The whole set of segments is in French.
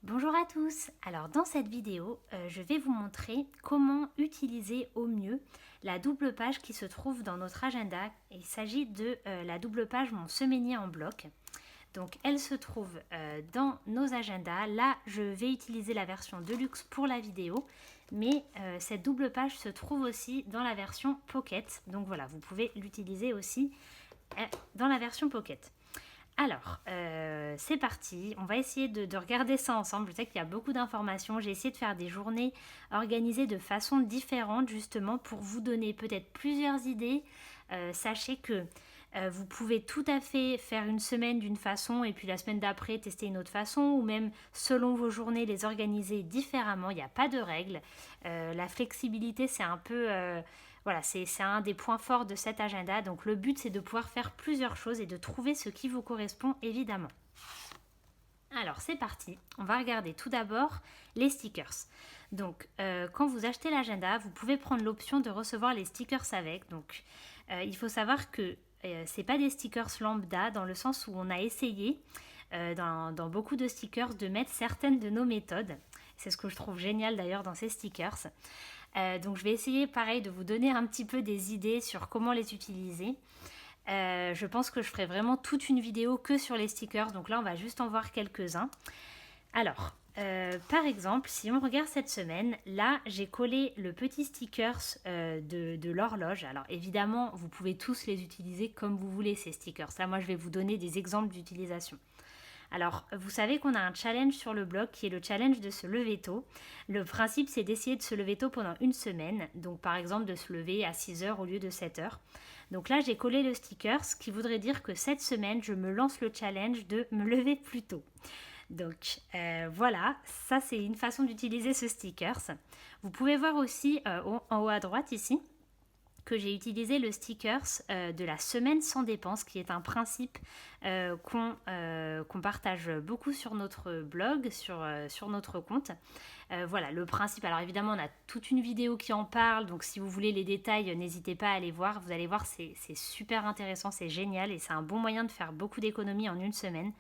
Bonjour à tous. Alors dans cette vidéo, je vais vous montrer comment utiliser au mieux la double page qui se trouve dans notre agenda. Il s'agit de la double page Mon semainier en bloc. Donc elle se trouve dans nos agendas. Là, je vais utiliser la version Deluxe pour la vidéo, mais cette double page se trouve aussi dans la version Pocket. Donc voilà, vous pouvez l'utiliser aussi dans la version Pocket. Alors, c'est parti. On va essayer de regarder ça ensemble. Je sais qu'il y a beaucoup d'informations. J'ai essayé de faire des journées organisées de façon différente, justement, pour vous donner peut-être plusieurs idées. Sachez que vous pouvez tout à fait faire une semaine d'une façon et puis la semaine d'après tester une autre façon, ou même selon vos journées les organiser différemment. Il n'y a pas de règle. La flexibilité, c'est un peu... voilà, c'est un des points forts de cet agenda. Donc le but, c'est de pouvoir faire plusieurs choses et de trouver ce qui vous correspond, évidemment. Alors c'est parti, on va regarder tout d'abord les stickers. Donc quand vous achetez l'agenda, vous pouvez prendre l'option de recevoir les stickers avec. Donc il faut savoir que c'est pas des stickers lambda, dans le sens où on a essayé dans beaucoup de stickers de mettre certaines de nos méthodes. C'est ce que je trouve génial d'ailleurs dans ces stickers. Donc je vais essayer pareil de vous donner un petit peu des idées sur comment les utiliser. Je pense que je ferai vraiment toute une vidéo que sur les stickers, donc là on va juste en voir quelques-uns. Alors, par exemple, si on regarde cette semaine, là j'ai collé le petit stickers de l'horloge. Alors évidemment, vous pouvez tous les utiliser comme vous voulez ces stickers. Là, moi je vais vous donner des exemples d'utilisation. Alors, vous savez qu'on a un challenge sur le blog qui est le challenge de se lever tôt. Le principe, c'est d'essayer de se lever tôt pendant une semaine. Donc, par exemple, de se lever à 6 heures au lieu de 7 heures. Donc là, j'ai collé le sticker, ce qui voudrait dire que cette semaine, je me lance le challenge de me lever plus tôt. Donc voilà, ça c'est une façon d'utiliser ce sticker. Vous pouvez voir aussi en haut à droite ici que j'ai utilisé le stickers de la semaine sans dépenses, qui est un principe qu'on partage beaucoup sur notre blog, sur notre compte. Voilà, le principe. Alors évidemment, on a toute une vidéo qui en parle, donc si vous voulez les détails, n'hésitez pas à aller voir. Vous allez voir, c'est super intéressant, c'est génial et c'est un bon moyen de faire beaucoup d'économies en une semaine.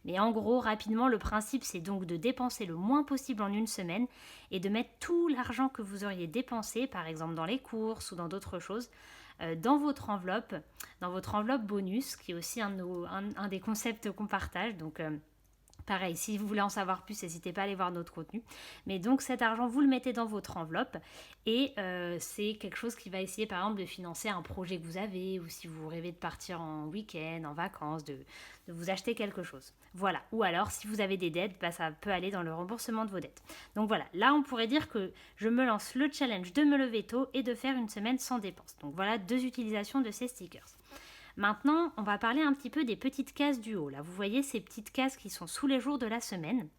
Mais en gros, rapidement, le principe, c'est donc de dépenser le moins possible en une semaine et de mettre tout l'argent que vous auriez dépensé, par exemple dans les courses ou dans d'autres choses, dans votre enveloppe bonus, qui est aussi un des concepts qu'on partage. Donc, pareil, si vous voulez en savoir plus, n'hésitez pas à aller voir notre contenu. Mais donc cet argent, vous le mettez dans votre enveloppe et c'est quelque chose qui va essayer par exemple de financer un projet que vous avez, ou si vous rêvez de partir en week-end, en vacances, de vous acheter quelque chose. Voilà. Ou alors si vous avez des dettes, ça peut aller dans le remboursement de vos dettes. Donc voilà, là on pourrait dire que je me lance le challenge de me lever tôt et de faire une semaine sans dépenses. Donc voilà deux utilisations de ces stickers. Maintenant, on va parler un petit peu des petites cases du haut. Là, vous voyez ces petites cases qui sont sous les jours de la semaine.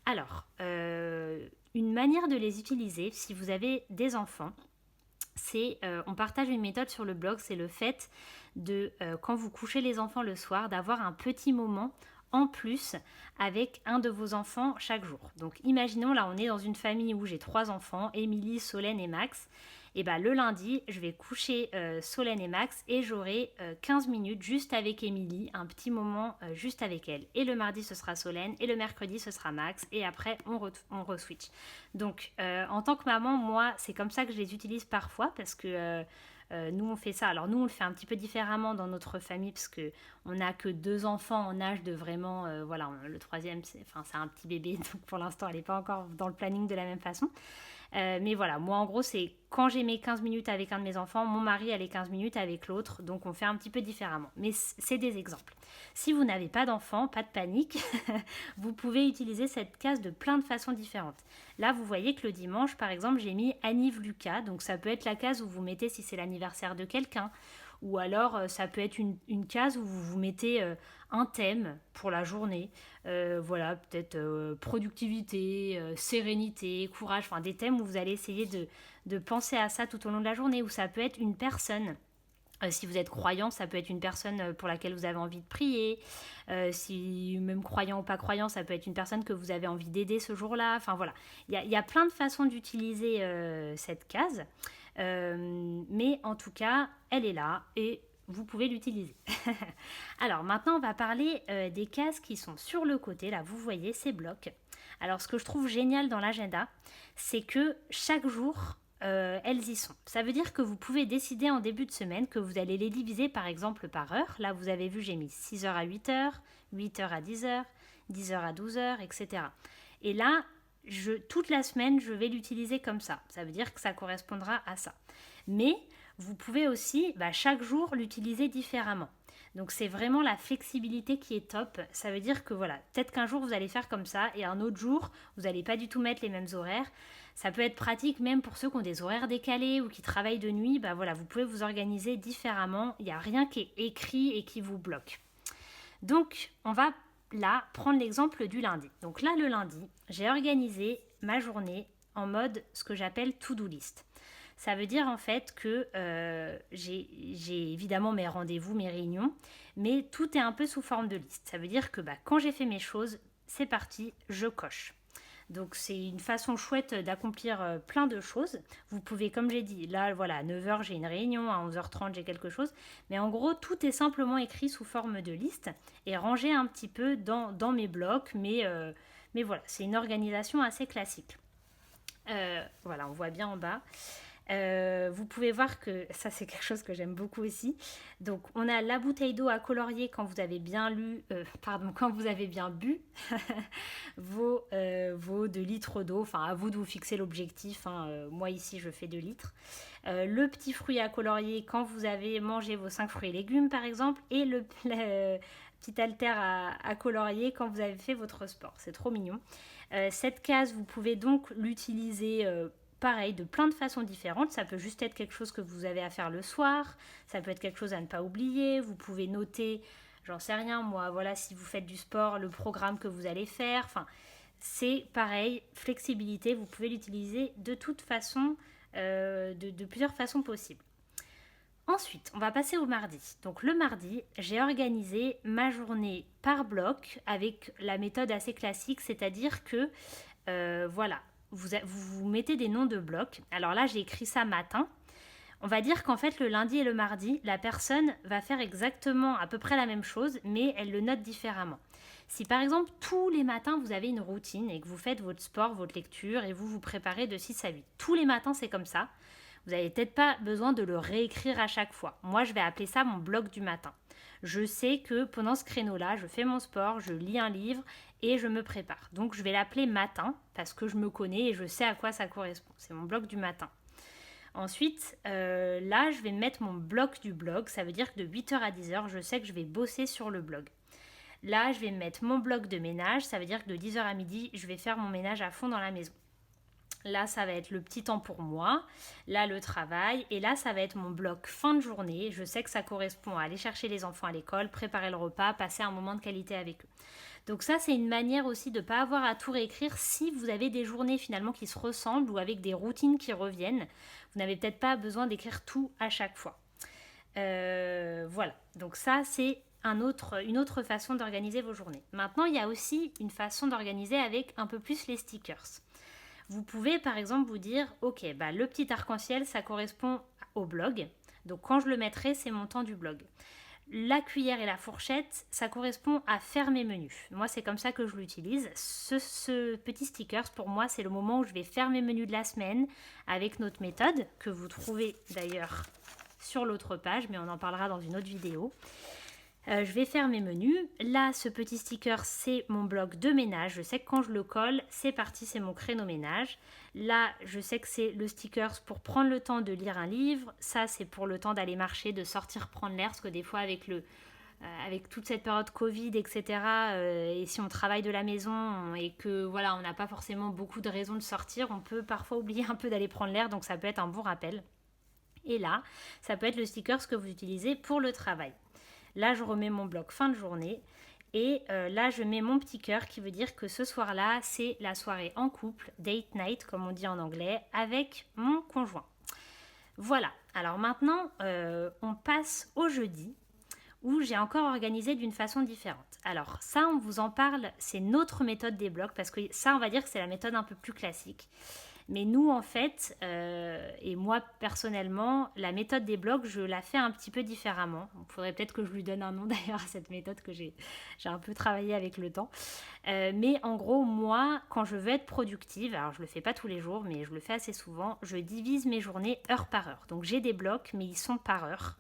Alors, une manière de les utiliser, si vous avez des enfants, c'est, on partage une méthode sur le blog, c'est le fait de, quand vous couchez les enfants le soir, d'avoir un petit moment en plus avec un de vos enfants chaque jour. Donc imaginons, là on est dans une famille où j'ai 3 enfants, Émilie, Solène et Max. Et bah, le lundi, je vais coucher Solène et Max et j'aurai 15 minutes juste avec Émilie, un petit moment juste avec elle. Et le mardi, ce sera Solène et le mercredi, ce sera Max. Et après, on re-switch. Donc, en tant que maman, moi, c'est comme ça que je les utilise parfois parce que nous, on fait ça. Alors, nous, on le fait un petit peu différemment dans notre famille parce qu'on n'a que 2 enfants en âge de vraiment... voilà, le troisième, c'est un petit bébé. Donc, pour l'instant, elle n'est pas encore dans le planning de la même façon. Mais voilà, moi en gros c'est quand j'ai mes 15 minutes avec un de mes enfants, mon mari a les 15 minutes avec l'autre, donc on fait un petit peu différemment. Mais c'est des exemples. Si vous n'avez pas d'enfants, pas de panique, vous pouvez utiliser cette case de plein de façons différentes. Là vous voyez que le dimanche par exemple j'ai mis Anniv Lucas, donc ça peut être la case où vous mettez si c'est l'anniversaire de quelqu'un, ou alors ça peut être une case où vous vous mettez un thème pour la journée. Voilà, peut-être productivité, sérénité, courage, enfin des thèmes où vous allez essayer de penser à ça tout au long de la journée, ou ça peut être une personne. Si vous êtes croyant, ça peut être une personne pour laquelle vous avez envie de prier. Si même croyant ou pas croyant, ça peut être une personne que vous avez envie d'aider ce jour-là. Enfin voilà, il y a plein de façons d'utiliser cette case. Mais en tout cas, elle est là et vous pouvez l'utiliser. Alors maintenant, on va parler des cases qui sont sur le côté. Là, vous voyez ces blocs. Alors, ce que je trouve génial dans l'agenda, c'est que chaque jour, elles y sont. Ça veut dire que vous pouvez décider en début de semaine que vous allez les diviser par exemple par heure. Là, vous avez vu, j'ai mis 6 heures à 8 heures, 8 heures à 10 heures, 10 heures à 12 heures, etc. Et là, toute la semaine, je vais l'utiliser comme ça. Ça veut dire que ça correspondra à ça. Mais vous pouvez aussi chaque jour l'utiliser différemment. Donc c'est vraiment la flexibilité qui est top. Ça veut dire que voilà, peut-être qu'un jour vous allez faire comme ça et un autre jour, vous n'allez pas du tout mettre les mêmes horaires. Ça peut être pratique même pour ceux qui ont des horaires décalés ou qui travaillent de nuit. Voilà, vous pouvez vous organiser différemment. Il n'y a rien qui est écrit et qui vous bloque. Donc on va là prendre l'exemple du lundi. Donc là, le lundi, j'ai organisé ma journée en mode ce que j'appelle to-do list. Ça veut dire en fait que j'ai évidemment mes rendez-vous, mes réunions, mais tout est un peu sous forme de liste. Ça veut dire que quand j'ai fait mes choses, c'est parti, je coche. Donc c'est une façon chouette d'accomplir plein de choses. Vous pouvez, comme j'ai dit, là voilà, à 9 heures j'ai une réunion, à 11h30 j'ai quelque chose. Mais en gros, tout est simplement écrit sous forme de liste et rangé un petit peu dans mes blocs. Mais voilà, c'est une organisation assez classique. Voilà, on voit bien en bas. Vous pouvez voir que ça c'est quelque chose que j'aime beaucoup aussi. Donc on a la bouteille d'eau à colorier quand vous avez bien quand vous avez bien bu vos 2 litres d'eau. Enfin à vous de vous fixer l'objectif. Moi ici je fais 2 litres. Le petit fruit à colorier quand vous avez mangé vos 5 fruits et légumes par exemple. Et le petit haltère à colorier quand vous avez fait votre sport. C'est trop mignon. Cette case vous pouvez donc l'utiliser pareil, de plein de façons différentes. Ça peut juste être quelque chose que vous avez à faire le soir. Ça peut être quelque chose à ne pas oublier. Vous pouvez noter, j'en sais rien, moi, voilà, si vous faites du sport, le programme que vous allez faire. Enfin, c'est pareil, flexibilité. Vous pouvez l'utiliser de toute façon, de plusieurs façons possibles. Ensuite, on va passer au mardi. Donc le mardi, j'ai organisé ma journée par bloc avec la méthode assez classique, c'est-à-dire que, voilà, vous mettez des noms de blocs. Alors là, j'ai écrit ça matin. On va dire qu'en fait, le lundi et le mardi, la personne va faire exactement à peu près la même chose, mais elle le note différemment. Si par exemple, tous les matins, vous avez une routine et que vous faites votre sport, votre lecture et vous vous préparez de 6 à 8. Tous les matins, c'est comme ça. Vous n'avez peut-être pas besoin de le réécrire à chaque fois. Moi, je vais appeler ça mon bloc du matin. Je sais que pendant ce créneau-là, je fais mon sport, je lis un livre et je me prépare. Donc je vais l'appeler matin parce que je me connais et je sais à quoi ça correspond. C'est mon bloc du matin. Ensuite, là, je vais mettre mon bloc du blog. Ça veut dire que de 8h à 10h, je sais que je vais bosser sur le blog. Là, je vais mettre mon bloc de ménage. Ça veut dire que de 10h à midi, je vais faire mon ménage à fond dans la maison. Là, ça va être le petit temps pour moi. Là, le travail. Et là, ça va être mon bloc fin de journée. Je sais que ça correspond à aller chercher les enfants à l'école, préparer le repas, passer un moment de qualité avec eux. Donc ça, c'est une manière aussi de ne pas avoir à tout réécrire si vous avez des journées finalement qui se ressemblent ou avec des routines qui reviennent. Vous n'avez peut-être pas besoin d'écrire tout à chaque fois. Voilà. Donc ça, c'est une autre façon d'organiser vos journées. Maintenant, il y a aussi une façon d'organiser avec un peu plus les stickers. Vous pouvez par exemple vous dire, ok, le petit arc-en-ciel, ça correspond au blog. Donc quand je le mettrai, c'est mon temps du blog. La cuillère et la fourchette, ça correspond à faire mes menus. Moi, c'est comme ça que je l'utilise. Ce petit stickers, pour moi, c'est le moment où je vais faire mes menus de la semaine avec notre méthode, que vous trouvez d'ailleurs sur l'autre page, mais on en parlera dans une autre vidéo. Je vais faire mes menus. Là, ce petit sticker, c'est mon bloc de ménage. Je sais que quand je le colle, c'est parti, c'est mon créneau ménage. Là, je sais que c'est le sticker pour prendre le temps de lire un livre. Ça, c'est pour le temps d'aller marcher, de sortir prendre l'air. Parce que des fois, avec toute cette période Covid, etc., et si on travaille de la maison et que voilà, on n'a pas forcément beaucoup de raisons de sortir, on peut parfois oublier un peu d'aller prendre l'air. Donc, ça peut être un bon rappel. Et là, ça peut être le sticker que vous utilisez pour le travail. Là, je remets mon bloc fin de journée et là, je mets mon petit cœur qui veut dire que ce soir-là, c'est la soirée en couple, date night comme on dit en anglais, avec mon conjoint. Voilà, alors maintenant, on passe au jeudi où j'ai encore organisé d'une façon différente. Alors ça, on vous en parle, c'est notre méthode des blocs parce que ça, on va dire que c'est la méthode un peu plus classique. Mais nous, en fait, et moi personnellement, la méthode des blogs, je la fais un petit peu différemment. Il faudrait peut-être que je lui donne un nom d'ailleurs à cette méthode que j'ai un peu travaillé avec le temps. Mais en gros, moi, quand je veux être productive, alors je le fais pas tous les jours, mais je le fais assez souvent, je divise mes journées heure par heure. Donc j'ai des blocs, mais ils sont par heure.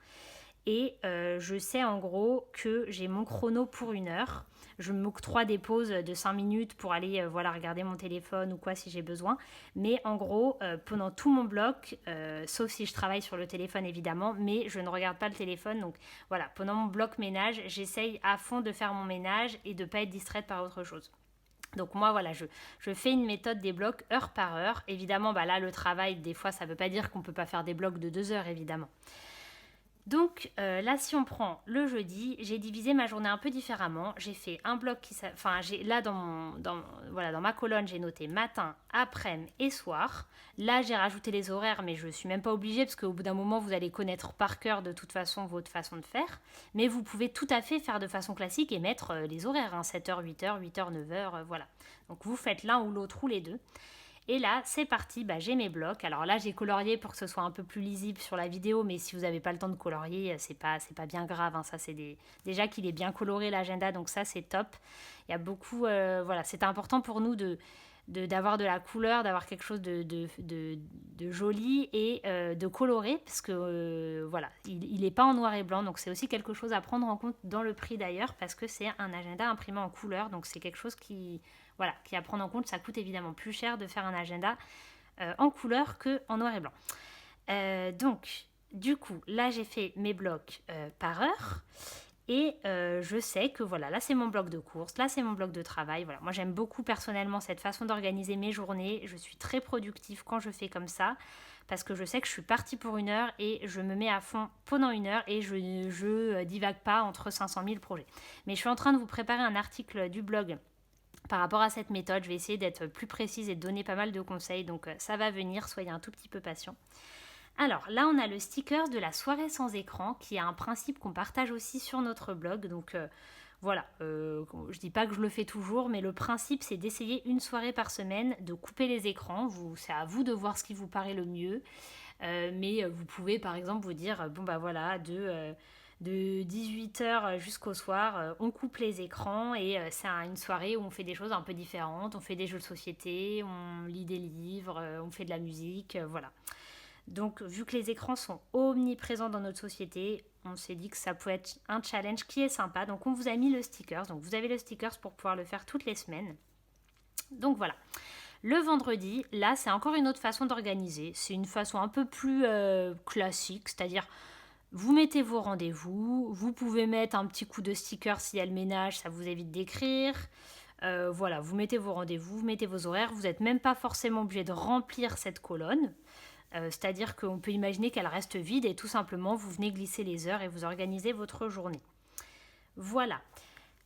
Et je sais en gros que j'ai mon chrono pour 1 heure. Je m'octroie des pauses de 5 minutes pour aller voilà, regarder mon téléphone ou quoi si j'ai besoin. Mais en gros, pendant tout mon bloc, sauf si je travaille sur le téléphone évidemment, mais je ne regarde pas le téléphone. Donc voilà, pendant mon bloc ménage, j'essaye à fond de faire mon ménage et de ne pas être distraite par autre chose. Donc moi voilà, je fais une méthode des blocs heure par heure. Évidemment, bah là le travail, des fois ça ne veut pas dire qu'on ne peut pas faire des blocs de 2 heures évidemment. Donc là, si on prend le jeudi, j'ai divisé ma journée un peu différemment. J'ai fait un bloc là dans ma colonne, j'ai noté matin, après-midi et soir. Là, j'ai rajouté les horaires, mais je ne suis même pas obligée parce qu'au bout d'un moment, vous allez connaître par cœur de toute façon votre façon de faire. Mais vous pouvez tout à fait faire de façon classique et mettre les horaires, 7h, 8h, 8h, 9h, voilà. Donc vous faites l'un ou l'autre ou les deux. Et là, c'est parti, j'ai mes blocs. Alors là, j'ai colorié pour que ce soit un peu plus lisible sur la vidéo, mais si vous n'avez pas le temps de colorier, c'est pas bien grave. Hein. Ça, déjà qu'il est bien coloré l'agenda, donc ça, c'est top. Il y a beaucoup, voilà, c'est important pour nous d'avoir de la couleur, d'avoir quelque chose de joli et de coloré, parce que voilà, il n'est pas en noir et blanc, donc c'est aussi quelque chose à prendre en compte dans le prix d'ailleurs, parce que c'est un agenda imprimé en couleur, donc c'est quelque chose qui à prendre en compte. Ça coûte évidemment plus cher de faire un agenda en couleur qu'en noir et blanc. Donc, du coup, là, j'ai fait mes blocs par heure. Et je sais que voilà, là c'est mon bloc de course, là c'est mon bloc de travail. Voilà. Moi j'aime beaucoup personnellement cette façon d'organiser mes journées. Je suis très productive quand je fais comme ça parce que je sais que je suis partie pour 1 heure et je me mets à fond pendant 1 heure et je divague pas entre 500 000 projets. Mais je suis en train de vous préparer un article du blog par rapport à cette méthode. Je vais essayer d'être plus précise et de donner pas mal de conseils. Donc ça va venir, soyez un tout petit peu patient. Alors là, on a le sticker de la soirée sans écran qui est un principe qu'on partage aussi sur notre blog. Donc voilà, je dis pas que je le fais toujours, mais le principe c'est d'essayer une soirée par semaine, de couper les écrans. C'est à vous de voir ce qui vous paraît le mieux. Mais vous pouvez par exemple vous dire, bon bah voilà, de 18h jusqu'au soir, on coupe les écrans et c'est une soirée où on fait des choses un peu différentes. On fait des jeux de société, on lit des livres, on fait de la musique, voilà. Donc, vu que les écrans sont omniprésents dans notre société, on s'est dit que ça pouvait être un challenge qui est sympa. Donc, on vous a mis le sticker. Donc, vous avez le sticker pour pouvoir le faire toutes les semaines. Donc, voilà. Le vendredi, là, c'est encore une autre façon d'organiser. C'est une façon un peu plus classique, c'est-à-dire vous mettez vos rendez-vous, vous pouvez mettre un petit coup de sticker s'il y a le ménage, ça vous évite d'écrire. Voilà, vous mettez vos rendez-vous, vous mettez vos horaires, vous n'êtes même pas forcément obligé de remplir cette colonne. C'est-à-dire qu'on peut imaginer qu'elle reste vide et tout simplement vous venez glisser les heures et vous organisez votre journée. Voilà.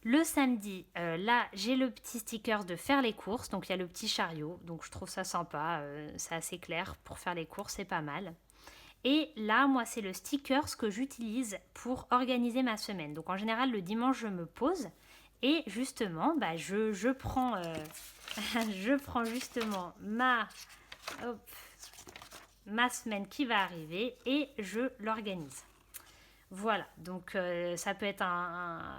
Le samedi, là j'ai le petit sticker de faire les courses, donc il y a le petit chariot, donc je trouve ça sympa, c'est assez clair pour faire les courses, c'est pas mal. Et là, moi, c'est le sticker que j'utilise pour organiser ma semaine. Donc en général, le dimanche, je me pose et justement, je prends justement ma semaine qui va arriver et je l'organise. Voilà, donc ça peut être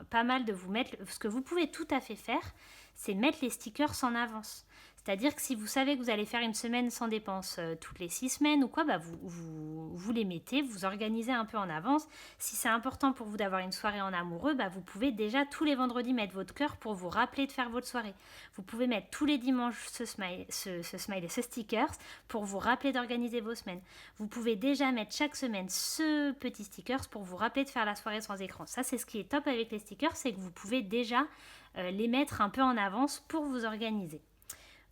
pas mal de vous mettre... Ce que vous pouvez tout à fait faire, c'est mettre les stickers en avance. C'est-à-dire que si vous savez que vous allez faire une semaine sans dépenses toutes les 6 semaines ou quoi, vous les mettez, vous organisez un peu en avance. Si c'est important pour vous d'avoir une soirée en amoureux, vous pouvez déjà tous les vendredis mettre votre cœur pour vous rappeler de faire votre soirée. Vous pouvez mettre tous les dimanches ce sticker pour vous rappeler d'organiser vos semaines. Vous pouvez déjà mettre chaque semaine ce petit sticker pour vous rappeler de faire la soirée sans écran. Ça, c'est ce qui est top avec les stickers, c'est que vous pouvez déjà les mettre un peu en avance pour vous organiser.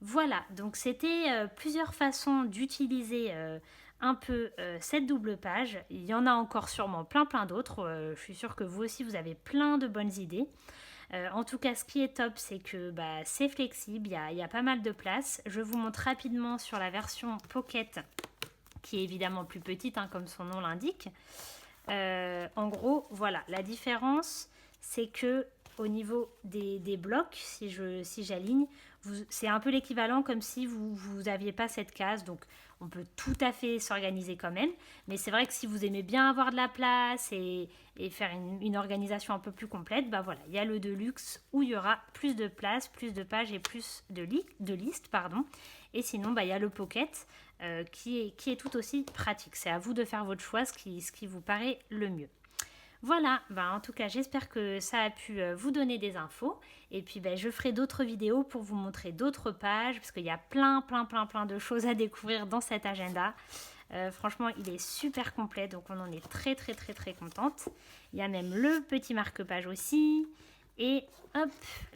Voilà, donc c'était plusieurs façons d'utiliser un peu cette double page. Il y en a encore sûrement plein d'autres. Je suis sûre que vous aussi, vous avez plein de bonnes idées. En tout cas, ce qui est top, c'est que c'est flexible, il y a pas mal de place. Je vous montre rapidement sur la version Pocket, qui est évidemment plus petite, comme son nom l'indique. En gros, voilà, la différence, c'est que au niveau des blocs, si j'aligne, C'est un peu l'équivalent comme si vous n'aviez pas cette case. Donc on peut tout à fait s'organiser quand même. Mais c'est vrai que si vous aimez bien avoir de la place et faire une organisation un peu plus complète, bah voilà, il y a le Deluxe où il y aura plus de place, plus de pages et plus de listes, pardon. Et sinon, bah, il y a le Pocket qui est tout aussi pratique. C'est à vous de faire votre choix, ce qui vous paraît le mieux. Voilà, bah en tout cas j'espère que ça a pu vous donner des infos. Et puis bah, je ferai d'autres vidéos pour vous montrer d'autres pages, parce qu'il y a plein de choses à découvrir dans cet agenda. Franchement il est super complet, donc on en est très contente. Il y a même le petit marque-page aussi. Et hop,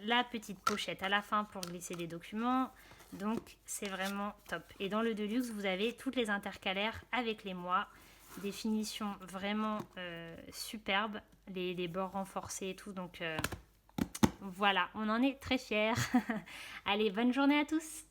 la petite pochette à la fin pour glisser des documents. Donc c'est vraiment top. Et dans le Deluxe vous avez toutes les intercalaires avec les mois. Des finitions vraiment superbes, les bords renforcés et tout, donc voilà, on en est très fiers. Allez, bonne journée à tous.